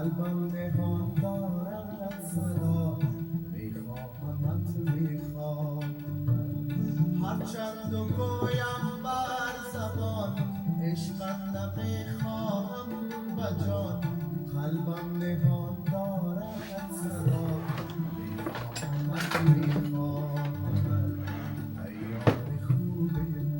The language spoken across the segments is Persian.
قلبم نهان دارد صدا میخواهمت میخوام هرچند و گویم بر زبان عشقت نمیخواهم بجان قلبم نهان دارد صدا میخواهمت میخوام ایام خوب من.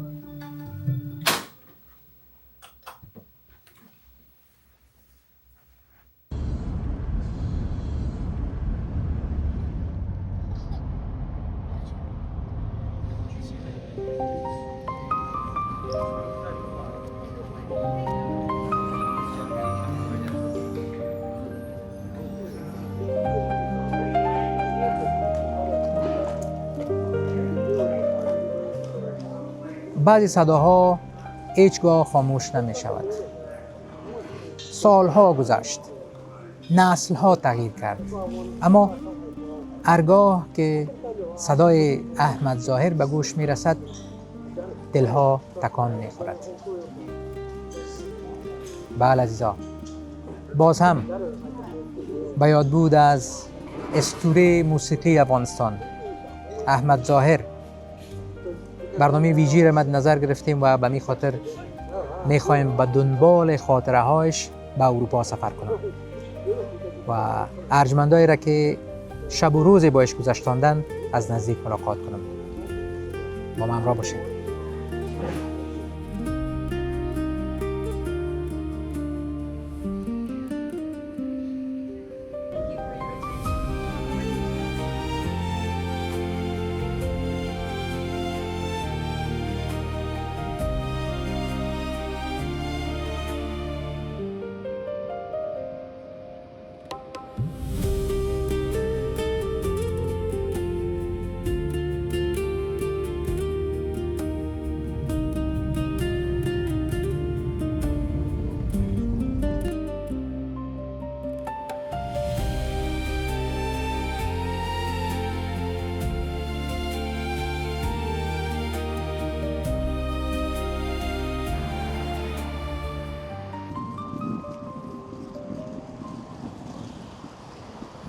بعضی صداها هیچگاه خاموش نمی شود. سالها گذشت، نسلها تغییر کرد، اما هرگاه که صدای احمد ظاهر به گوش می رسد دلها تکان می خورد. بله عزیزا، باز هم به یاد بود از اسطوره موسیقی افغانستان احمد ظاهر برنامه ویژی را مد نظر گرفتیم و به می خاطر می خواهیم به دنبال خاطره هایش به اروپا سفر کنیم و ارجمندایی را که شب و روز بایش گذشتاندن از نزدیک ملاقات کنیم. با من همراه باشید.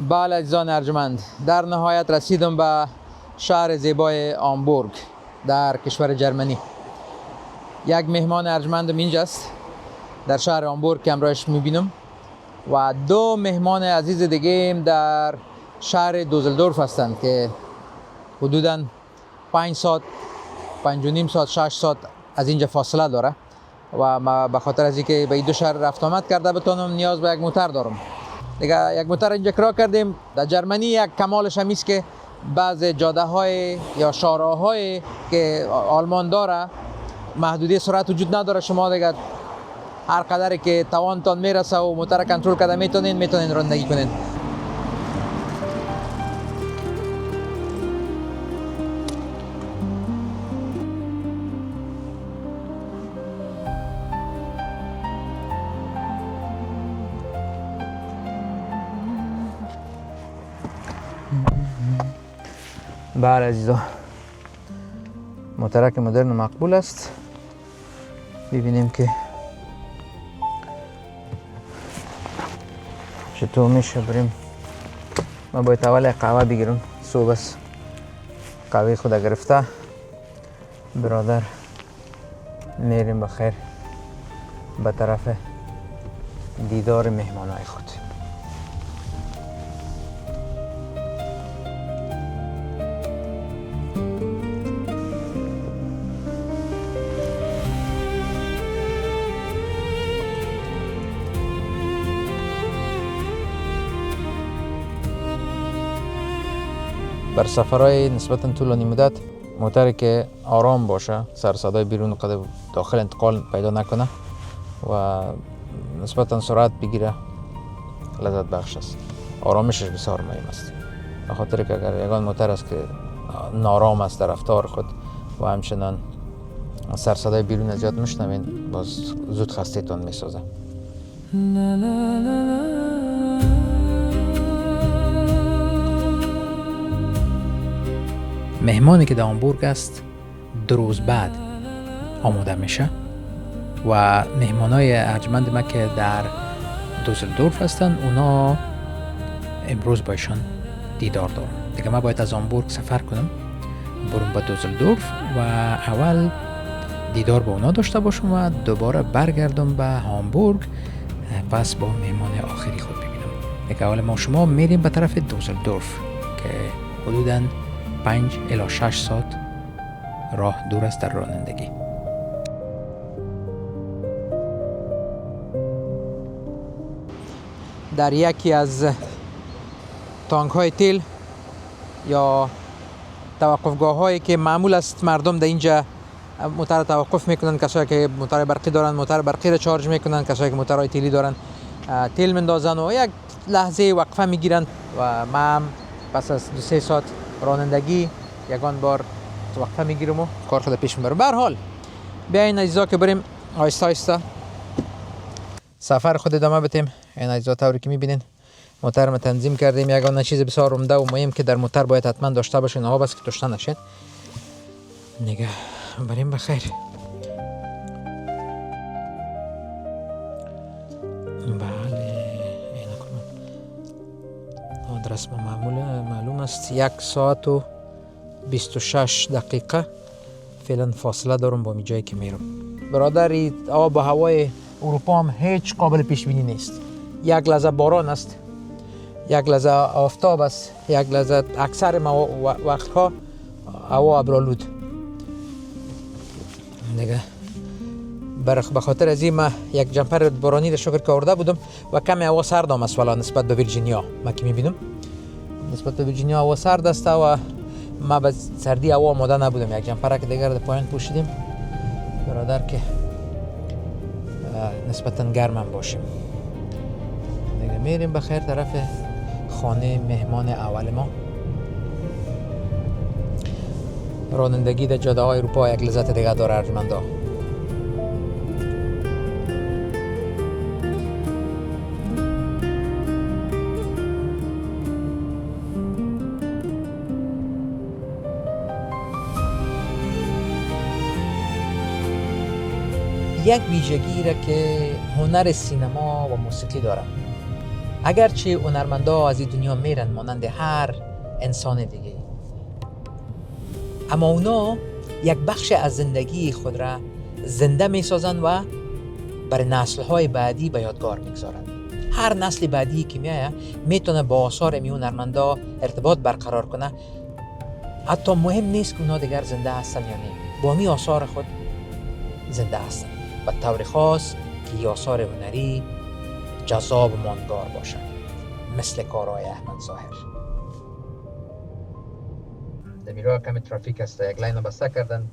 بله عزیزان ارجمند، در نهایت رسیدم به شهر زیبای هامبورگ در کشور جرمنی. یک مهمان ارجمندم اینجاست در شهر هامبورگ که امروزش میبینم و دو مهمان عزیز دیگه در شهر دوزلدورف هستند که حدوداً 5 ساعت 5.5 ساعت 6 ساعت از اینجا فاصله داره و ما به خاطر از اینکه به این دو شهر رفت آمد کرده بتونم نیاز به یک موتر دارم. دیگه یک موتر اینجا کرا کردیم. در جرمنی یک کمالش هم است که بعض جاده های یا شاهراهای که آلمان داره محدودیت سرعت وجود نداره. شما دیگه هر قدری که توانتان میرسه و موتر کنترل کرده میتونین رانندگی کنین. بله عزیزا، موترک مدرن و مقبول است. ببینیم که چطور میشه. بریم. ما باید اول قهوه بگیرم. صبح است قهوه خود گرفته برادر میریم بخیر به طرف دیدار مهمانای خود. بر سفرهای نسبتا طولانی مدت موتری که آرام باشه، سر صدای بیرون قدر داخل انتقال پیدا نکنه و نسبتا سرعت بگیره لذت بخش است. آرامشش بسیار مهم است. به خاطر که اگر یگان موتر است که نارام است در رفتار خود و همچنان سر صدای بیرون زیاد میشنوین، باز زود خسته تان میسازه. مهمانی که در هامبورگ است 2 روز بعد آماده میشه و مهمانای ارجمند ما که در دوزلدورف هستن، اونا امروز بایشان دیدار دارم. دیگه من باید از آمبورگ سفر کنم برم به دوزلدورف و اول دیدار با اونا داشته باشم و دوباره برگردم به هامبورگ، پس با مهمان آخری خود ببینم. دیگه اول ما شما میریم به طرف دوزلدورف که حدوداً 5 الی 6 ساعت راه دور است در رانندگی. در یکی از تانک های تیل یا توقفگاه هایی که معمول است مردم در اینجا موتر توقف میکنن، کسایی که موتر برقی دارن موتر برقی را چارج میکنن، کسایی که موترهای تیلی دارن تیل مندازن و یک لحظه وقفه میگیرن و من پس از 2-3 ساعت رانندگی یگان بار وقفه میگیرم و کار خود پیش میبرم. به هر حال بیاین عزیزا که بریم آهسته آهسته سفر خود ادامه بدیم. این عزیزا طوری که میبینین موتر ما تنظیم کردیم. یگانه چیز بسیار عمده و مهم که در موتر باید حتما داشته باشین آب است که داشته نشین. نگه بریم بخیر. بله اینا کنم آدرس ما معلوم است. 1 ساعت و 26 دقیقه فعلا فاصله دارم با می جایی که میرم. برادری آب و هوای اروپا هم هیچ قابل پیش بینی نیست. یک لحظه باران است، یک لحظه آفتاب است، یک لحظه اکثر وقتها هوا ابرآلود. دیگه به خاطر از این من یک جمپر بارانی را شکر که آورده بودم و کمی هوا سرد است ولی نسبت به ویرجینیا ما که میبینم نسبت به ویرجینیا هوا سرد است و ما به سردی هوا آماده نبودم. یک جمپر که دیگر در پایین پوشیدیم برادر که نسبتا گرم هم باشیم. دیگه میریم بخیر طرف خانه مهمان اول ما. رانندگی در جاده های اروپا یک لذت دیگه داره ارجمندا. یک ویژگی را که هنر سینما و موسیقی داره. اگرچه هنرمندا از این دنیا میرن مانند هر انسان دیگه، اما اونا یک بخش از زندگی خود را زنده میسازن و برای نسل‌های بعدی به یادگار میگذارن. هر نسل بعدی که میایه میتونه با آثار این هنرمندا ارتباط برقرار کنه. حتی مهم نیست که اونا دیگر زنده هستن یا نه، با می آثار خود زنده هستن و طور خاص که آثار هنری جذاب و ماندگار باشن، مثل کارهای احمد ظاهر. دمیرا کمی ترافیک است، یک لاین بسته کردن.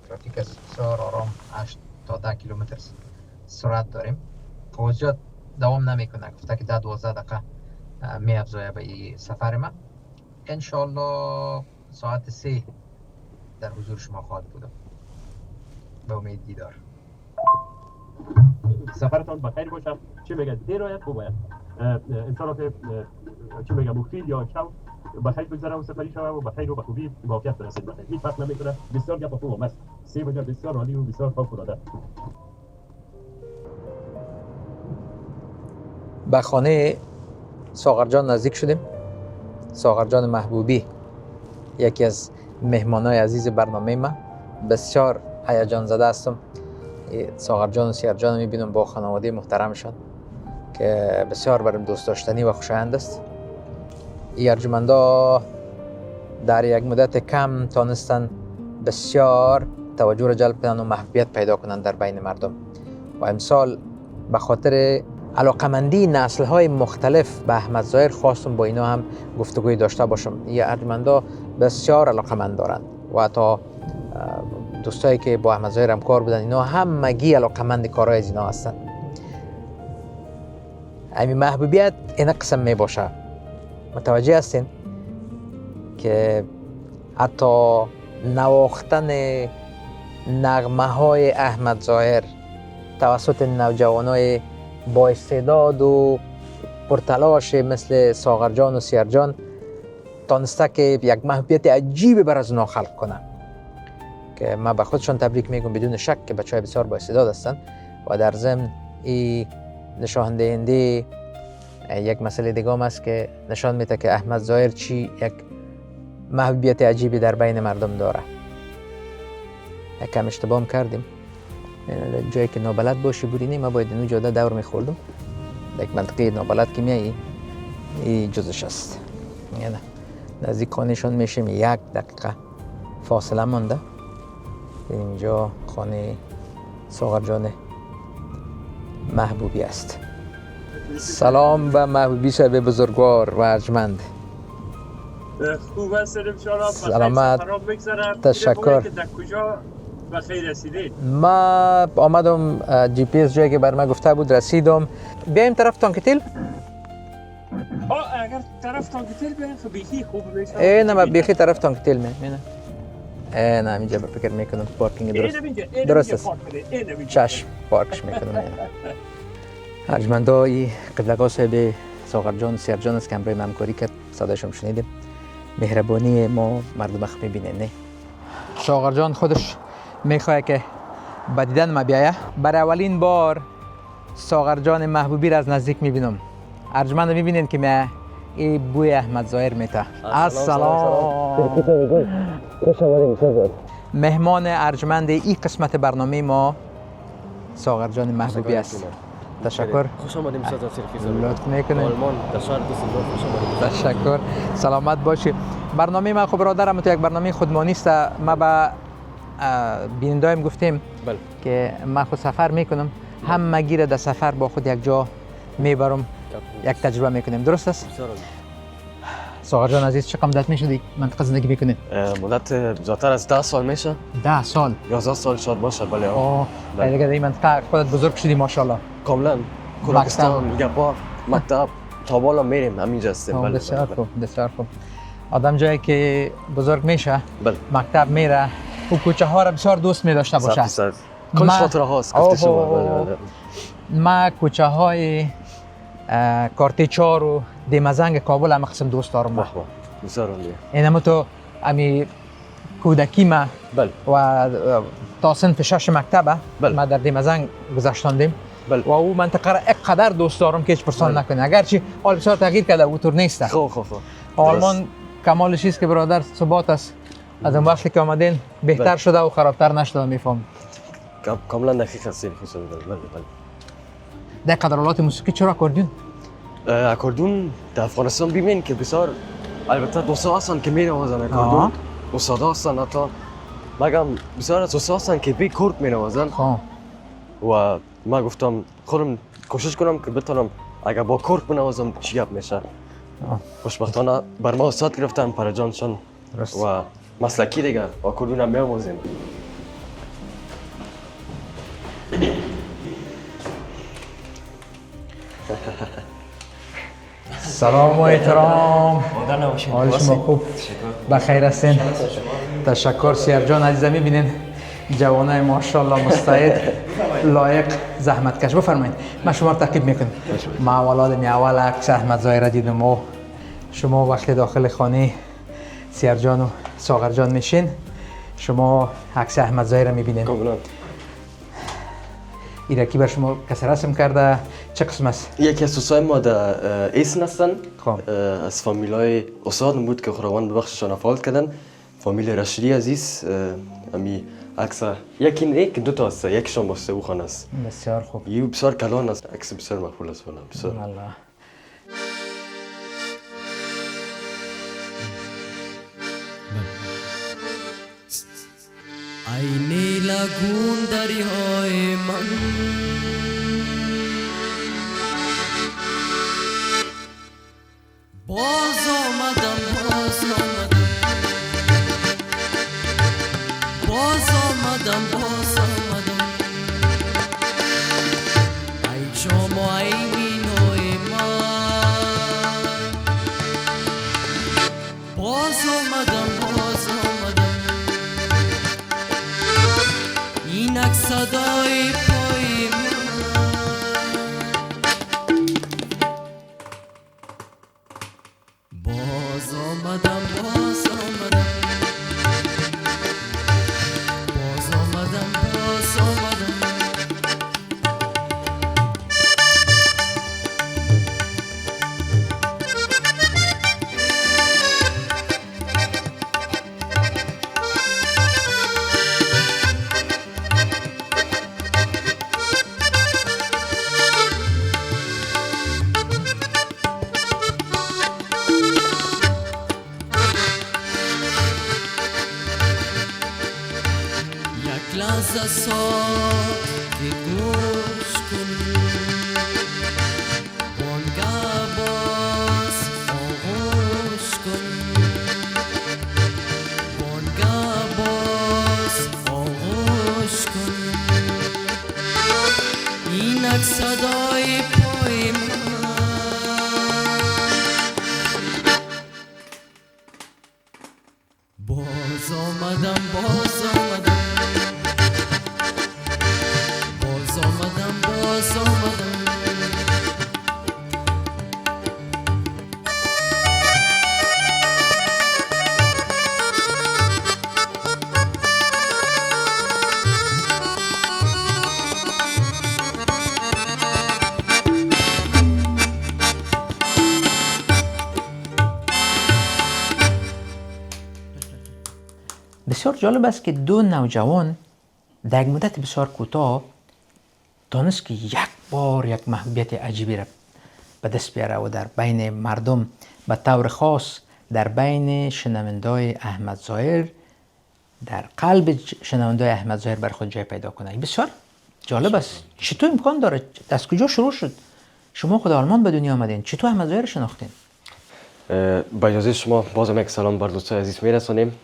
ترافیک است بسیار آرام، 8 تا 10 کیلومتر سرعت داریم. توجیهات دوام نمیکنه، گفته که 10-12 دقیقه می افزایه به این سفر ما. انشالله ساعت 3 در حضور شما خواهد بودم. به امید دیدار. سفرتان بخیر باشه. چه بگه دیر آید خوب آید. انشالله که چه بگه مفید یا شو بخیر بگذره و سفری شوه و بخیر و به خوبی به عافیت برسید. بخیر هیچ فرق نمیکنه. بسیار گپ خوب است. 3 بجا بسیار عالی و بسیار فوق‌العاده. به خانه ساغر جان نزدیک شدیم. ساغر جان محبوبی یکی از مهمانای عزیز برنامه ما. بسیار هیجان زده هستم. ساغر جان و سیر جان میبینم با خانواده محترمشان که بسیار برام دوست داشتنی و خوشایند است. این ارجمندا در یک مدت کم تانستن بسیار توجه را جلب کنن و محبوبیت پیدا کنن در بین مردم و امسال به خاطر علاقمندی نسل‌های مختلف به احمد ظاهر خواستم با اینا هم گفتگوی داشته باشم. این ارجمندا بسیار علاقمند دارن و تا دوستایی که با احمد ظاهر همکار بودن اینا همگی علاقمند کارهای از اینا هستن. همین محبوبیت این قسم می باشه. متوجه هستین که حتی نواختن نغمه های احمد ظاهر توسط نوجوانای با استعداد و پرتلاش مثل ساغر جان و سیر جان تانسته که یک محبوبیت عجیبی بر از اونا خلق کنه که من به خودشان تبریک میگم. بدون شک که بچه‌های بسیار با استعداد هستن و در ضمن این نشان دهنده یک مسئله دیگه هم است که نشان میده که احمد ظاهر چی یک محبوبیت عجیبی در بین مردم داره. یک کم اشتباه کردیم، جایی که نابلد باشی بودینی ما باید اینو جاده دور میخوردم. یک منطقه نابلد که میایی این جزش است. یعنی نزدیک خانهشان میشیم 1 دقیقه فاصله مانده. اینجا خانه ساغر جان محبوبی است. سلام به محبوبی شب بزرگوار و ارجمند. خوب است شما. سلامت. تشکر. در کجا و خیر رسیدید؟ ما آمدم جی پی اس جایی که بر ما گفته بود رسیدم. بیایم طرف تانکتیل؟ اگر طرف تانکتیل بیایم خب بیخی خوب میشه. نه ما بیخی طرف تانکتیل میام. نه اینجا به فکر میکنم پارکینگ درست است. چشم پارکش میکنم. ارجمندای قبلگاه صاحب ساغر جان سیر جان است که همراه همکاری کرد. صداشم شنیدیم. مهربانی ما مردم اخ میبینه. نه ساغر جان خودش میخواد که به دیدن ما بیایه. برای اولین بار ساغر جان محبوبی را از نزدیک میبینم. ارجمند میبینین که من این بوی احمد ظاهر میته. السلام. خوش آمدید شهزاد. مهمان ارجمند این قسمت برنامه ما ساغر جان محبوبی است. تشکر. خوش آمدید شهزاد سرخی. لطف میکنید. آلمان در شهر دوسلدورف خوش آمدید. تشکر. سلامت باشی. برنامه ما خب برادرم تو یک برنامه خودمانی است. ما با بینندایم گفتیم بله که من خود سفر میکنم. همه گیره در سفر با خود یک جا میبرم. یک تجربه میکنیم. درست است؟ ساغر جان عزیز چه مدت میشه دیگه منطقه زندگی میکنید؟ مدت زیادتر از 10 سال میشه. 10 سال. 11 سال شاید باشه. بله. دیگه در این منطقه خودت بزرگ شدی ماشاءالله. کاملا. کردستان، گپا، مکتب، تا بالا میریم همینجا هستیم. بله. بسیار خوب، بسیار خوب. آدم جایی که بزرگ میشه، بله. مکتب میره، و کوچه ها را بسیار دوست می داشته باشه. کلش خاطره هاست گفته شما. بله. ما کوچه های کارتی 4 و دیمزنگ کابل هم قسم دوست دارم. بسیار عالیه. اینم تو امی کودکی ما بله. و تا صنف 6 مکتبه بله. ما در دیمزنگ گذشتاندیم. بله. و او منطقه را اینقدر دوست دارم که هیچ پرسان نکنه. اگرچه حال بسیار تغییر کرده اونطور نیست. خوب. آلمان کمالش است که برادر ثبات است. از اون وقتی که آمدین بهتر شده و خرابتر نشده میفهم. کاملا دقیق هستید خوشم. بله. در قدرالات موسیقی چرا اکوردیون؟ اکوردیون در افغانستان ببین که بسیار البته دوستا هستن که می‌نوازن اکوردیون. استادا هستن حتی مگم بسیار از دوستا هستن که بی کورد می‌نوازن. و ما گفتم خودم کوشش کنم که بتونم اگر با کورد بنوازم چی گپ میشه. خوشبختانه بر ما استاد گرفتن پرجانشان و مسلکی دیگه اکوردیون هم می‌آموزیم. سلام و احترام. حال شما خوب؟ بخیر هستین؟ تشکر. سیر جان عزیزم میبینین جوانای ماشاءالله مستعد لایق زحمتکش. بفرمایید من شما رو تعقیب میکنم. ما اولاد اول عکس احمد ظاهر دیدم و شما وقتی داخل خانه سیر جان و ساغر جان میشین شما عکس احمد ظاهر میبینین. ایرکی بر شما کسی رسم کرده چه قسم است؟ یکی از دوستای ما در ایسن هستن. از فامیلای استاد بود که خداوند ببخششان فوت کردن. فامیل رشیدی عزیز امی عکس یکی دو تا است. یکشون با سه خانه است. بسیار خوب. یه بسیار کلان است. عکس بسیار مقبول است فلان. بسیار. الله. آینه لگون دریای من باز آمدم ای جام و ای مینوی من باز آمدم اینک صدای پای من باز آمدم یک لحظه ساکت گوش کن وانگاه باز آغوش کن وانگاه باز آغوش کن اینک صدای پای من باز آمدم باز آمدم باز آمدم باز آمدم بسیار جالب است که دو نوجوان در یک مدت بسیار کوتاه دانست که یک بار یک محبوبیت عجیبی را به دست بیاره و در بین مردم به طور خاص در بین شنوندای احمد ظاهر در قلب شنوندای احمد ظاهر بر خود جای پیدا کنه. بسیار جالب است. چطور امکان داره؟ از کجا شروع شد؟ شما خود آلمان به دنیا آمدین، چطور احمد ظاهر شناختین؟ با اجازه شما بازم یک سلام بر دوستای عزیز میرسانیم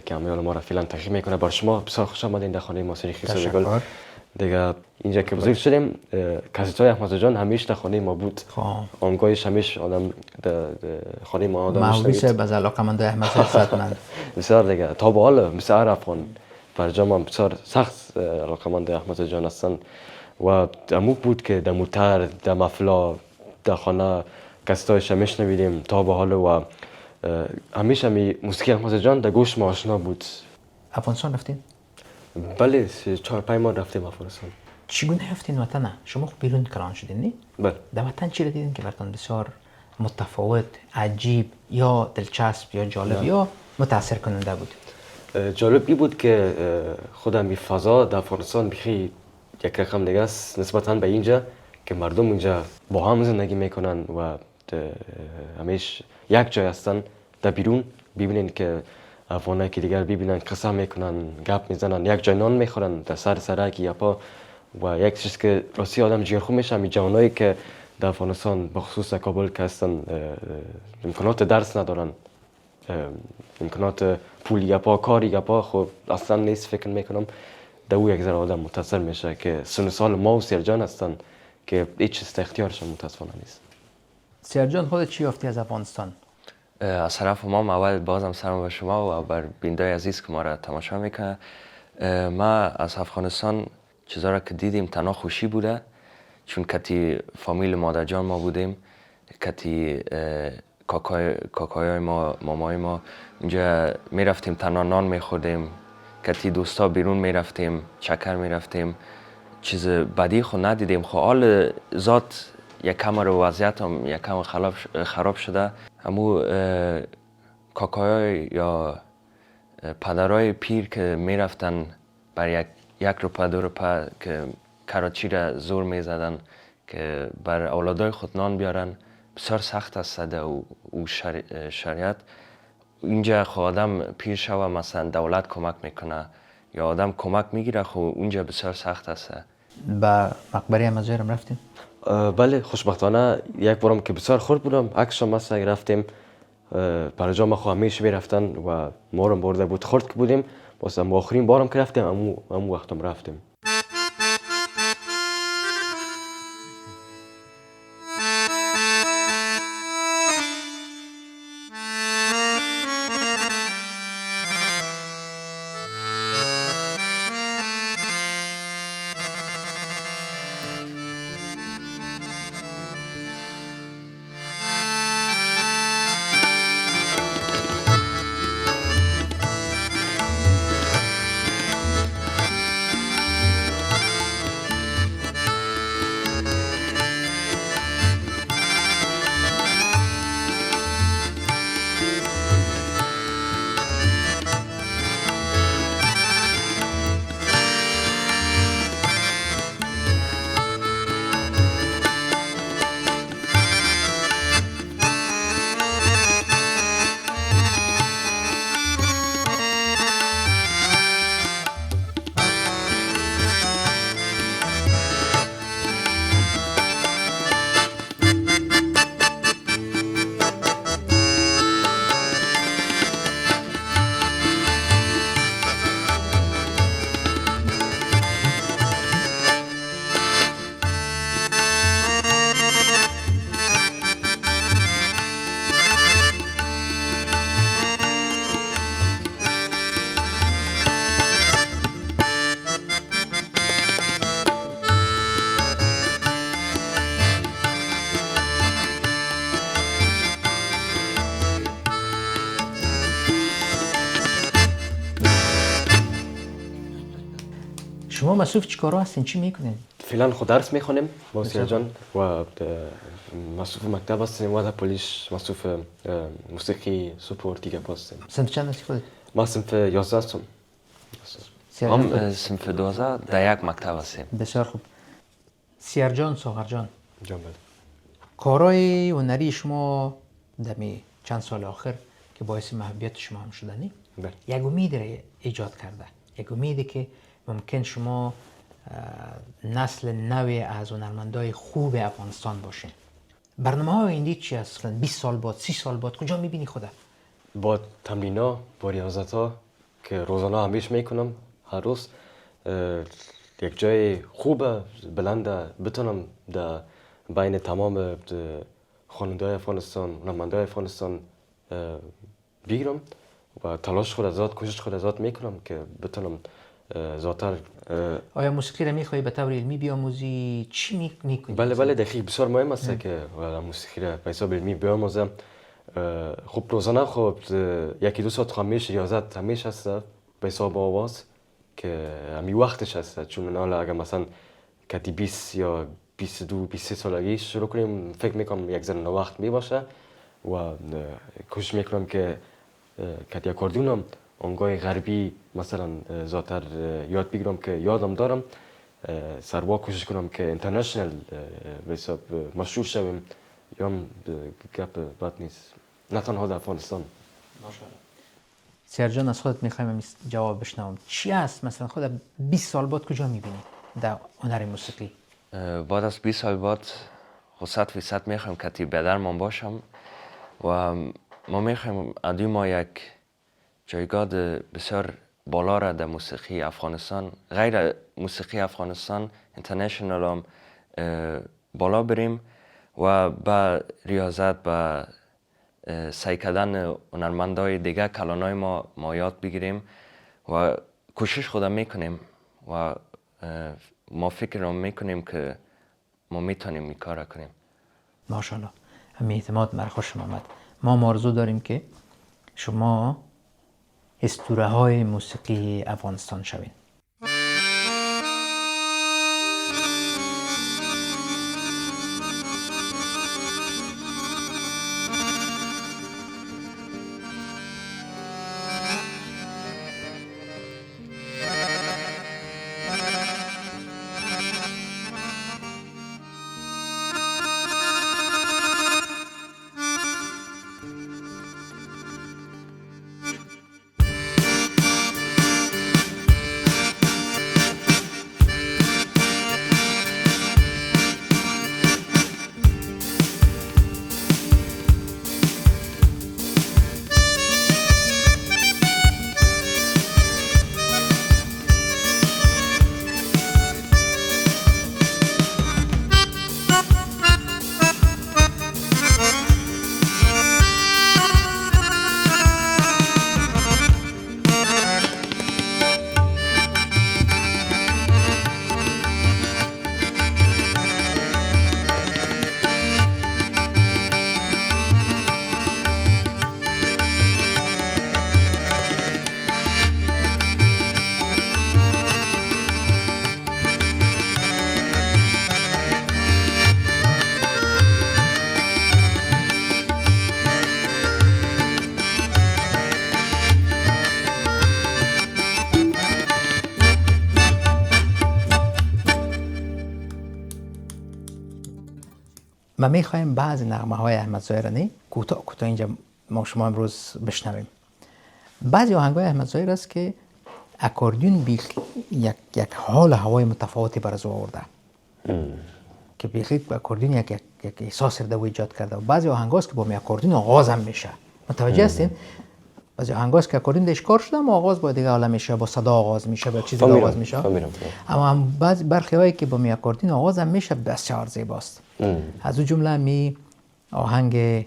که امیال ما را فعلا تقدیم میکنه بر شما. بسیار خوش آمدین در خانه موسیقی خیس گل. دیگه اینجا که بزرگ شدیم کاسیتای احمد جان همیشه در خانه ما بود. آنگاهش همیشه آدم خانه ما آدم محبوبی صاحب از علاقمند احمد ظاهر بسیار دیگه تا به حال مثل هر افغان برجام بسیار سخت علاقمند احمد جان هستن و امو بود که در موتر در مفلا در خانه کاسیتایش میشنویدیم تا به حال و همیشه موسیقی احمد جان در گوش ما آشنا بود. افغانستان رفتین؟ بله 4-5 ماه رفتیم افغانستان. چگونه رفتین وطن؟ شما خب بیرون کلان شدین نی؟ بله. در وطن چی را دیدین که براتون بسیار متفاوت، عجیب یا دلچسب یا جالب یا متاثر کننده بود؟ جالب ای بود که خودم این فضا در افغانستان بخی یک رقم دیگه است نسبتاً به اینجا که مردم اونجا با هم زندگی میکنن و همیشه یک جای هستن. در بیرون ببینین که افغانایی که دیگر ببینن قصه میکنن گپ میزنن یک جای نان میخورن در سر سرک یا پا و یک چیز که راستی آدم جیرخو میشه همین جوانایی که در افغانستان بخصوص کابل که هستن امکانات درس ندارن امکانات پول یا پا کاری یا پا خب اصلا نیست. فکر میکنم در او یک ذره آدم متاثر میشه که سن سال ما و سیرجان هستن که هیچ چیز اختیارشون متاسفانه نیست. سیرجان خودت چی یافتی از افغانستان؟ از طرف ما اول بازم سلام به شما و بر بینندای عزیز که ما را تماشا میکنه. ما از افغانستان چیزا را که دیدیم تنها خوشی بوده چون کتی فامیل مادر جان ما بودیم، کتی کاکای ما مامای ما اینجا میرفتیم تنها نان میخوردیم، کتی دوستا بیرون میرفتیم چکر میرفتیم، چیز بدی خو ندیدیم. خو حال ذات یک کم رو وضعیت هم یک کم خراب شده. همو کاکای یا پدرای پیر که میرفتن بر یک روپه دو روپه که کراچی را زور میزدن که بر اولادای خود نان بیارن بسیار سخت است او شریعت. اینجا خو آدم پیر شوه مثلا دولت کمک میکنه یا آدم کمک میگیره خو اونجا بسیار سخت است. با مقبره احمد ظاهر هم رفتیم؟ بله خوشبختانه یک بارم که بسیار خورد بودم عکسش هم مثلا رفتیم برای جا ما خو همیشه میرفتن و ما رو برده بود خورد که بودیم واسه آخرین بارم که رفتیم امو وقتم رفتیم. شما مصروف چیکارا هستین؟ چی میکنین؟ فعلا خود درس میخونیم با سیرج جان و مصروف مکتب هستیم و در پلیس مصروف موسیقی سپورت دیگه هستیم. سنت چند هستی خودت؟ ما صنف 11 هستم. هم صنف 12 در یک مکتب هستیم. بسیار خوب. سیرجان ساغرجان، جان بله. کارهای هنری شما دمی چند سال آخر که باعث محبوبیت شما هم شدنی، بله. یک امید را ایجاد کرده، یک امیدی که ممکن شما نسل نوی از هنرمندای خوب افغانستان باشین. برنامه های آینده چی هست؟ 20 سال بعد، 30 سال بعد کجا میبینی خودت؟ با تمرینا، با ریاضت ها که روزانه همیشه میکنم هر روز یک جای خوب بلند بتونم در بین تمام خواننده افغانستان، هنرمندای افغانستان بگیرم و تلاش خود ازاد، کوشش خود ازاد میکنم که بتونم زیادتر. آیا موسیقی را میخوایی به طور علمی بیاموزی؟ چی میکنی؟ بله دقیق بسیار مهم است که موسیقی را به حساب علمی بیاموزم. خب روزانه خب یکی دو ساعت خوامیش ریاضت همیشه هست به حساب آواز که همی وقتش هست، چون حالا اگر مثلا کتی 20 یا 22 23 سالگی شروع کنیم فکر میکنم یک ذره وقت می باشه و کوشش میکنم که کتی اکوردیونم اونگاه غربی مثلا زیادتر یاد بگیرم که یادم دارم، سروا کوشش کنم که اینترنشنال به حساب مشهور شویم، یا گپ بد نیست نه تنها در افغانستان. ماشاءالله. سیرجان از خودت میخوایم جواب بشنوم، چی است مثلا خودت 20 سال بعد کجا میبینی در هنر موسیقی؟ بعد از 20 سال بعد 100% میخوایم که بدرمان باشم و ما میخوایم ادوی ما یک جایگاه بسیار بالا را در موسیقی افغانستان، غیر موسیقی افغانستان اینترنشنال هم بالا بریم و با ریاضت با سعی کردن هنرمندای دیگه کلانای ما یاد بگیریم و کوشش خودم میکنیم و ما فکر رو میکنیم که ما میتونیم این کار کنیم. ماشاءالله. همین اعتماد مرا خوشم آمد. ما آرزو داریم که شما اسطوره های موسیقی افغانستان شوین. ما میخوایم بعضی نغمه های احمد ظاهرانی کوتاه اینجا ما شما امروز بشنویم. بعضی آهنگ های احمد ظاهر است که اکوردیون یک حال هوای متفاوتی بر از او آورده که بیخی اکوردیون یک احساس رو ایجاد کرده و بعضی آهنگ هاست که با اکوردیون آغاز هم میشه. متوجه هستین؟ بعضی آهنگ هاست که اکوردیون دش کار شده اما آغاز با دیگه حالا میشه، با صدا آغاز میشه، با چیزی آغاز میشه. اما بعضی برخی هایی که با اکوردیون آغاز هم میشه بسیار زیباست. از اون جمله می آهنگ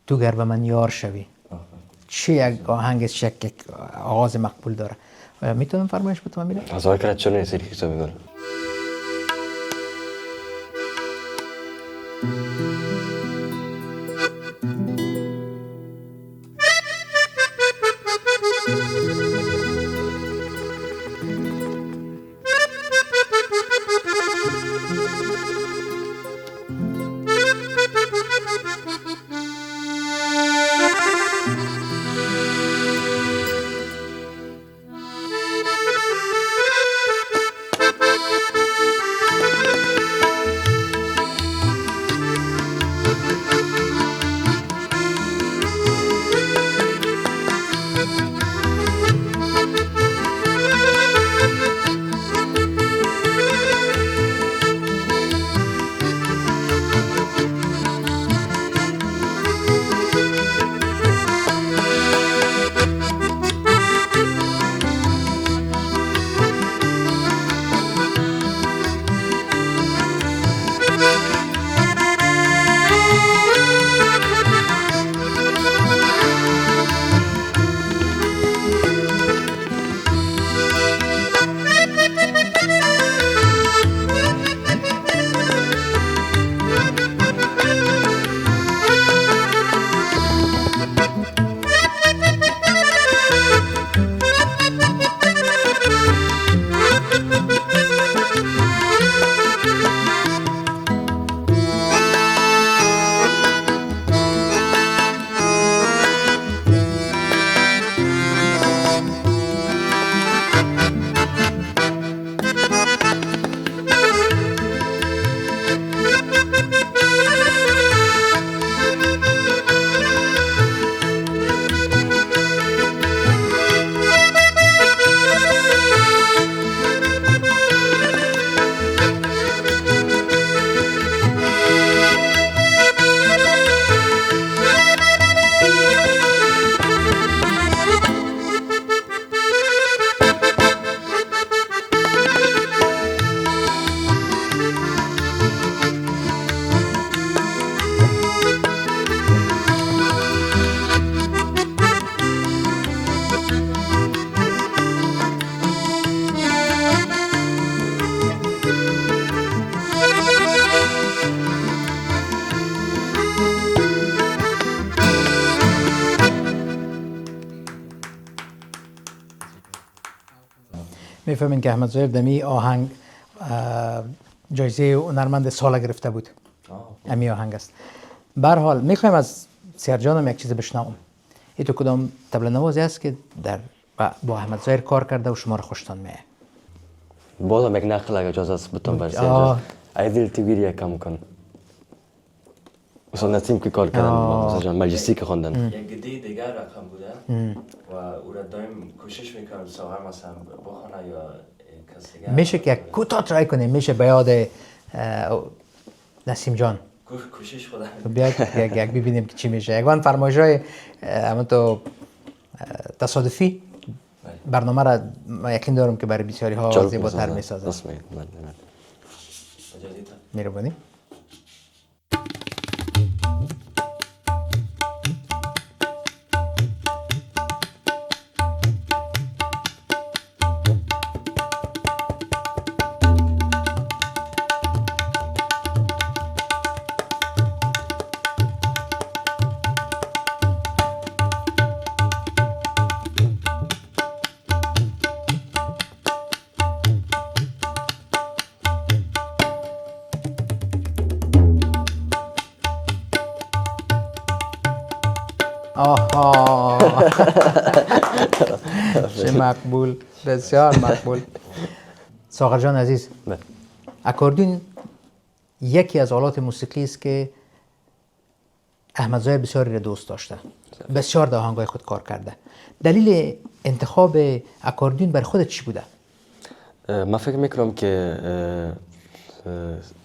تو گر به من یار شوی چه یک آهنگ یک آغاز مقبول داره. میتونم فرمایش بتونم میره؟ هزار کرد چون نیستی که بگل میفهمین که احمد ظاهر دمی آهنگ جایزه هنرمند سال گرفته بود. امی آهنگ است. به هر حال میخوایم از سیرجان هم یک چیز بشنوم. ای تو کدام طبل نوازی است که در با احمد ظاهر کار کرده و شما رو خوشتان میه؟ بازم یک نقل اگه اجازه است بتون برسی اینجا. ای دل تیگیری یک کم کن. مثلا نسیم که کار کردن مثلا جان مجلسی که خوندن. یک گدی دیگر رقم بوده و او را دایم کوشش میکنم ساغر مثلا بخونه یا کسی دیگر. میشه که یک کوتاه ترای کنیم، میشه به یاد نسیم جان. کوشش خودم. بیاید یک ببینیم که چی میشه. یکوان فرمایش‌های اما تو تصادفی برنامه را یقین دارم که برای بسیاری ها زیباتر میسازه. مهربانی. آها چه مقبول، بسیار مقبول. ساغر جان عزیز، اکوردیون یکی از آلات موسیقی است که احمد ظاهر بسیاری را دوست داشته، بسیار در آهنگ‌های خود کار کرده. دلیل انتخاب اکوردیون بر خودت چی بوده؟ من فکر میکنم که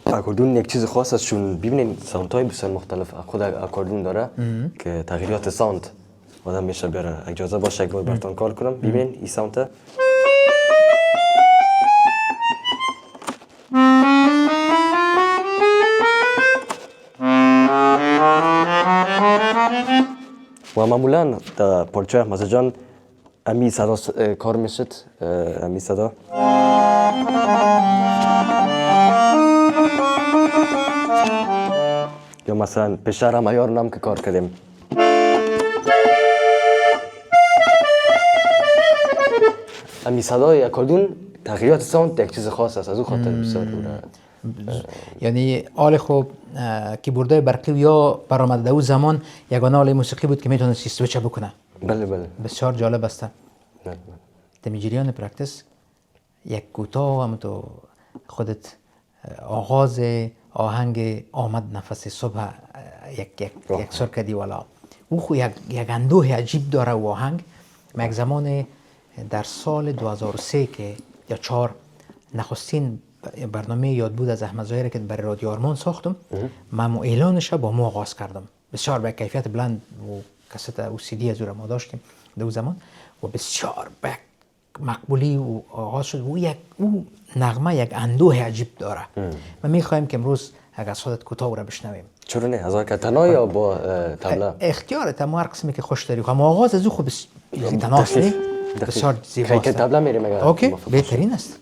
اکوردیون یک چیز خاص است، چون ببینین ساوندهای بسیار مختلف خود اکوردیون داره که تغییرات ساوند آدم میشه بیاره. اجازه باشه یک بار براتون کار کنم. ببینین این ساوند و معمولا در پارچه احمد جان امی صدا کار میشد. امی صدا یا مثلا پشر هم ایار نام که کار کردیم. امی صدای اکوردیون تغییرات ساوند یک چیز خاص است، از او خاطر بسیار یعنی آل خوب کیبوردهای برقی یا برآمده او زمان یگانه آله موسیقی بود که میتونست سویچ بکنه. بله بله. بسیار جالب است. در جریان پرکتیس یک کوتاه هم تو خودت آغاز آهنگ آمد نفس صبح یک سر کردی والا. او خو یک اندوه عجیب داره و آهنگ. من یک زمان در سال 2003 که یا 4 نخستین برنامه یاد بود از احمد ظاهر که برای رادیو آرمان ساختم، من اعلانش با مو آغاز کردم. بسیار به کیفیت بلند و کست او سی دی از او داشتیم در زمان و بسیار به مقبولی و آغاز شد. او نغمه یک اندوه عجیب داره. و میخوایم که امروز اگر از خودت کوتاه را بشنویم. چرا نه؟ از آن تنها یا با طبله؟ اختیارت، اما هر قسمی که خوش داری. اما آغاز از او خوب تناست نی؟ بسیار زیباست. که طبله میریم اگر اوکی، بهترین است.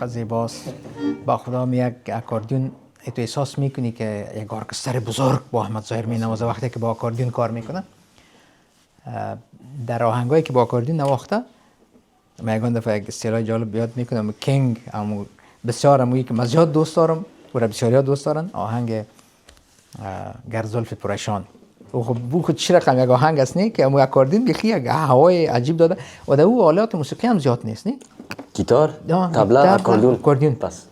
چقدر زیباست. با خدا یک اکاردیون تو احساس میکنی که یک ارکستر بزرگ با احمد ظاهر مینوازه وقتی که با اکاردیون کار میکنه. در آهنگایی که با اکاردیون نواخته من یکان دفعه یک اصطلاح جالب یاد میکنم، کینگ، اما بسیار مویی که من زیاد دوست دارم و بسیاری دوست دارن، آهنگ گرزولف پریشان. او خود چی رقم یک آهنگ است نه که امو اکاردیون بخی یک هوای عجیب داده و در او آلات موسیقی هم زیاد نیست نه، گیتار، تبله، اکاردیون بس.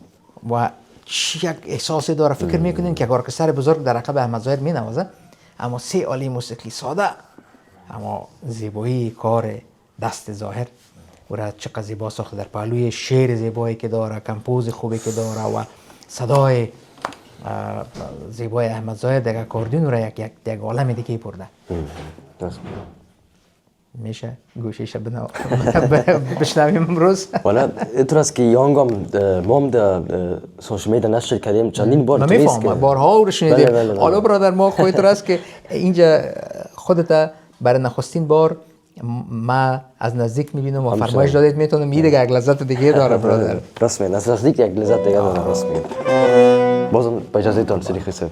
و چی یک احساسی داره. فکر میکنین که یک ارکستر بزرگ در عقب احمد ظاهر مینوازه، اما سه آله موسیقی ساده اما زیبایی کار دست ظاهر و را چقدر زیبا ساخته، در پهلوی شعر زیبایی که داره، کمپوز خوبی که داره و صدای زیبای احمد ظاهر در اکاردیون را یک عالم دیگه برده. میشه گوشیش بشنویم امروز. والا اتراس که یانگام مام دا سوشال میدیا نشر کردیم چندین بار تویست که بارها رو شنیدیم. حالا برادر ما خودت راست که اینجا خودت برای نخستین بار ما از نزدیک میبینم و فرمایش دادید میتونم میده یک لذت دیگه داره برادر. راست میگه، از نزدیک یک لذت دیگه داره. راست میگه. بازم با اجازه تان سری خیسه.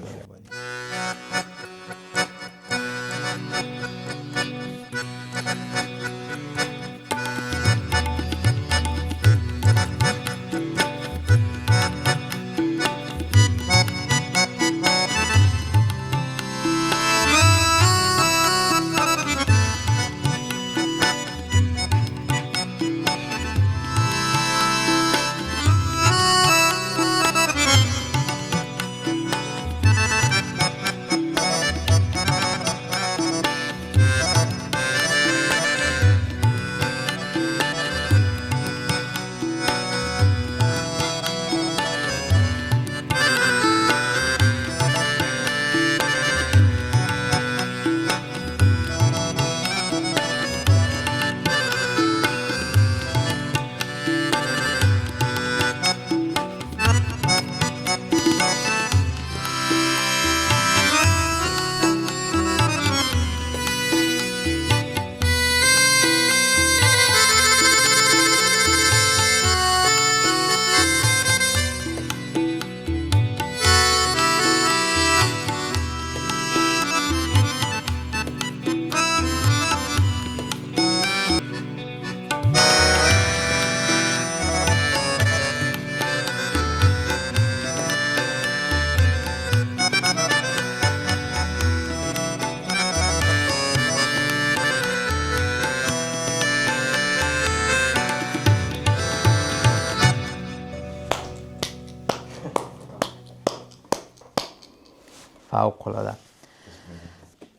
فوق‌العاده.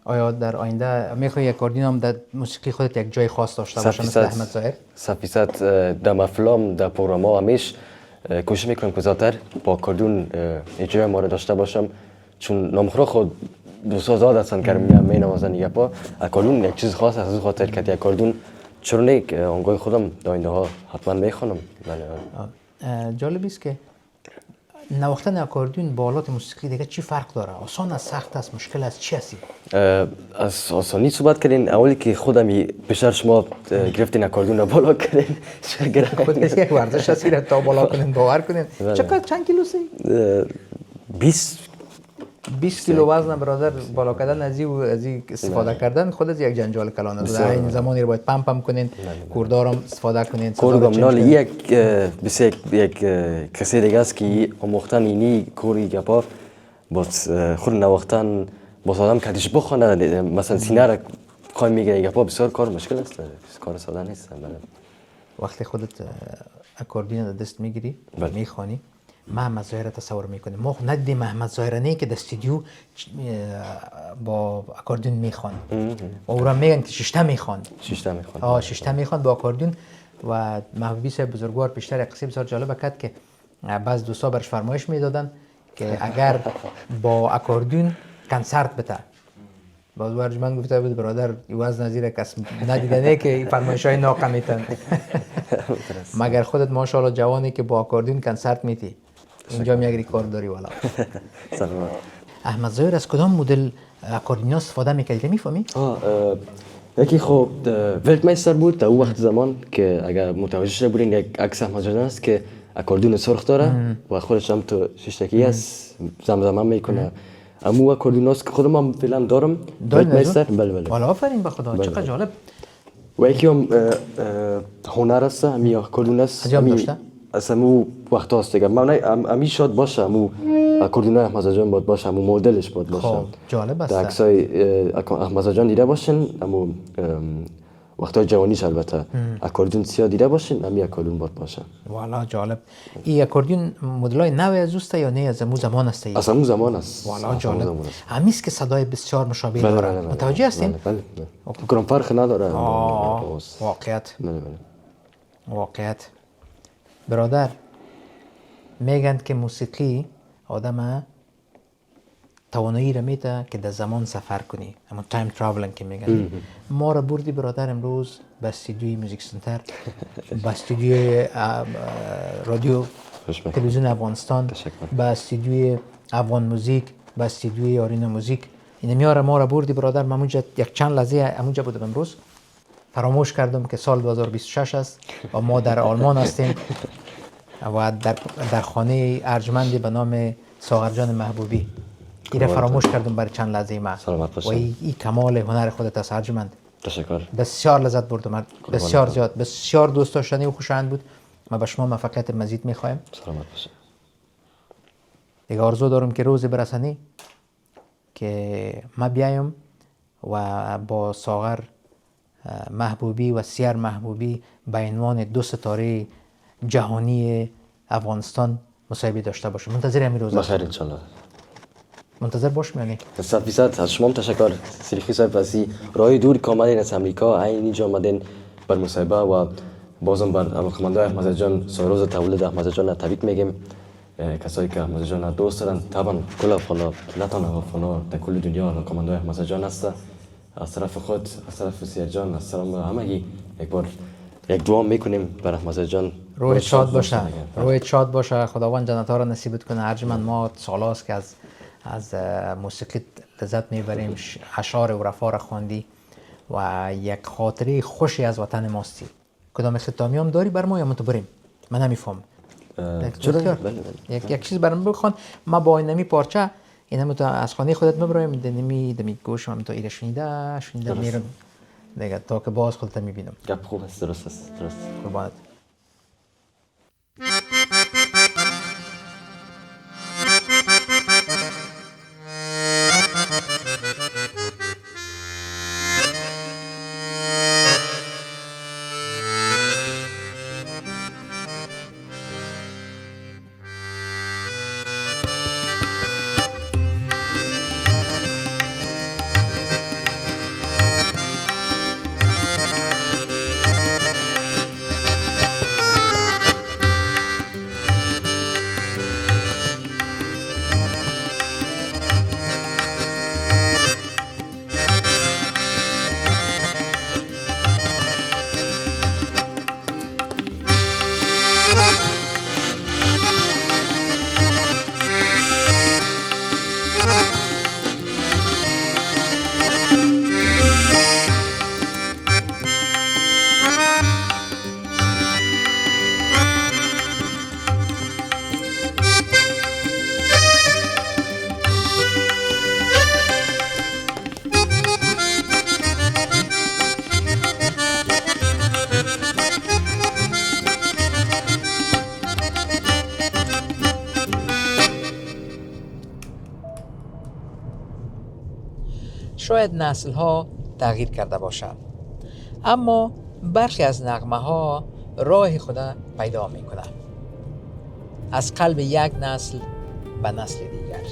آیا در آینده میخوای یک اکاردیون هم در موسیقی خودت یک جای خاص داشته باشه مثل احمد ظاهر؟ 100% در افلام، در پروگرام‌ها همیشه کوشش میکنم که زیادتر با اکاردیون اجرای ما رو داشته باشم، چون نامخورا خود دوستان زیاد هستن که مینوازن دیگه. با اکاردیون یک چیز خاص است، از خاطر که اکاردیون چرا نه آهنگای خودم در آینده ها حتما میخوانم. جالب است که نواختن اکاردیون با آلات موسیقی دیگه چی فرق داره؟ آسان است، سخت است، مشکل است، چی هستی؟ از آسانی صحبت کردین. اولی که خودم بیشتر شما گرفتین اکاردیون رو بالا کردین. خود یک ورزش هستی را تا بالا کنین، باور کنین. چند کیلو سی؟ 20 کیلو وزن برادر. بالا کردن از این استفاده کردن خود از یک جنجال کلان است. در این زمانی رو باید پم کنین، کوردارم استفاده کنین. کوردم نال یک کسی دیگه است که آموختن اینی کوری گپا باز خود نواختن باز آدم کدیش بخونه مثلا سینه را قایم میگیره گپا بسیار کار مشکل است، کار ساده نیست. وقتی خودت اکاردیون دست میگیری میخوانی، احمد ظاهر را تصور میکنیم. ما ندیدیم احمد ظاهر نه که در استودیو با اکاردیون میخوان و او را میگن که ششته میخوان. ششته میخوان با اکاردیون. و محبوبی صاحب بزرگوار پیشتر یک قصه بسیار جالب کرد که بعض دوستا برش فرمایش میدادن که اگر با اکاردیون کنسرت بده. باز ورجمند گفته بود برادر وزن نظیر کس ندیدنه که فرمایش‌های ناقمیتن. مگر خودت ماشاءالله جوانی که با اکاردیون کنسرت میتی. اینجا یک ریکورد داری والا. سلام. احمد ظاهر از کدام مدل اکاردیون استفاده میکردی میفهمی؟ یکی خب ولتمایستر بود در اون وقت زمان که اگر متوجه شده بودین یک عکس احمد ظاهر است که اکوردیون سرخ داره و خودش هم تو ششتکی است، زمزمه میکنه. امو اکوردیون هست که خودم هم فعلا دارم. میستر؟ بله. والا آفرین به خدا، چقدر جالب. و یکی هم هنر است، امی اکوردیون است. عجب داشته؟ از امو وقت هست دیگه. من امی شاد باشه، امو اکوردیون احمد جان باید باشه، امو مدلش باید باشه. خب جالب است. در عکسای احمد جان دیده باشین، امو وقتای جوانیش البته اکوردیون سیاه دیده باشین، امی اکوردیون باید باشه. والا جالب. این اکوردیون مدلای نو از اوسته یا نه از امو زمان است؟ از امو زمان است. والا جالب. همیست که صدای بسیار مشابه داره. متوجه هستین؟ بله. فکرم فرق نداره. واقعیت. برادر میگن که موسیقی آدم توانایی را میده که در زمان سفر کنی، اما تایم ترافلینگ که میگن. ما را بردی برادر امروز به استودیوی موزیک سنتر، به استودیوی رادیو تلویزیون افغانستان، به استودیوی افغان موزیک، به استودیوی آرینا موزیک. این میاره ما را بردی برادر. من اونجا یک چند لحظه اونجا بودم امروز، فراموش کردم که سال 2026 است و ما در آلمان هستیم و در خانه ارجمندی به نام ساغر جان محبوبی. این را فراموش کردم برای چند لحظه ما. و این کمال هنر خودت است ارجمند. تشکر. بسیار لذت بردم، بسیار زیاد، بسیار دوست داشتنی و خوشایند بود. ما به شما موفقیت مزید میخوایم. سلامت باشید. دیگه آرزو دارم که روزی برسانی که ما بیایم و با ساغر محبوبی و سیر محبوبی به عنوان 2 ستاره جهانی افغانستان مصاحبه داشته باشیم. منتظر همین روز بخیر ان شاء الله. منتظر باشم یعنی 100% از شما تشکر سلیخی صاحب. از راه دور که آمدین از امریکا اینجا آمدین بر مصاحبه و بازم بر علاقمندای احمد جان سالروز تولد احمد جان تبریک میگیم. کسایی که احمد جان دوست دارن، طبعا کل افغانا نه تنها افغانا در کل دنیا علاقمندای احمد جان هست. از طرف خود، از طرف سیر جان، از طرف همگی یک بار یک دعا میکنیم بر احمد جان. روح شاد باشه، روح شاد باشه. خداوند جنت ها را نصیبت کنه. ارجمند ما سالاست که از موسیقی لذت میبریم، اشعار و رفا را خواندی و یک خاطره خوشی از وطن ماستی. کدام ختامی هم داری بر ما یا تو بریم؟ من نمیفهم. یک چیز برام بخوان. ما با اینمی پارچه اینم تو از خانه خودت میبرم، دمی گوشم تو ایره شنیده میرم دیگه تا که باز خودت میبینم. گپ خوب است. درست است. قربانت. شاید نسل ها تغییر کرده باشد، اما برخی از نغمه ها راه خود پیدا می کنند از قلب یک نسل به نسل دیگر.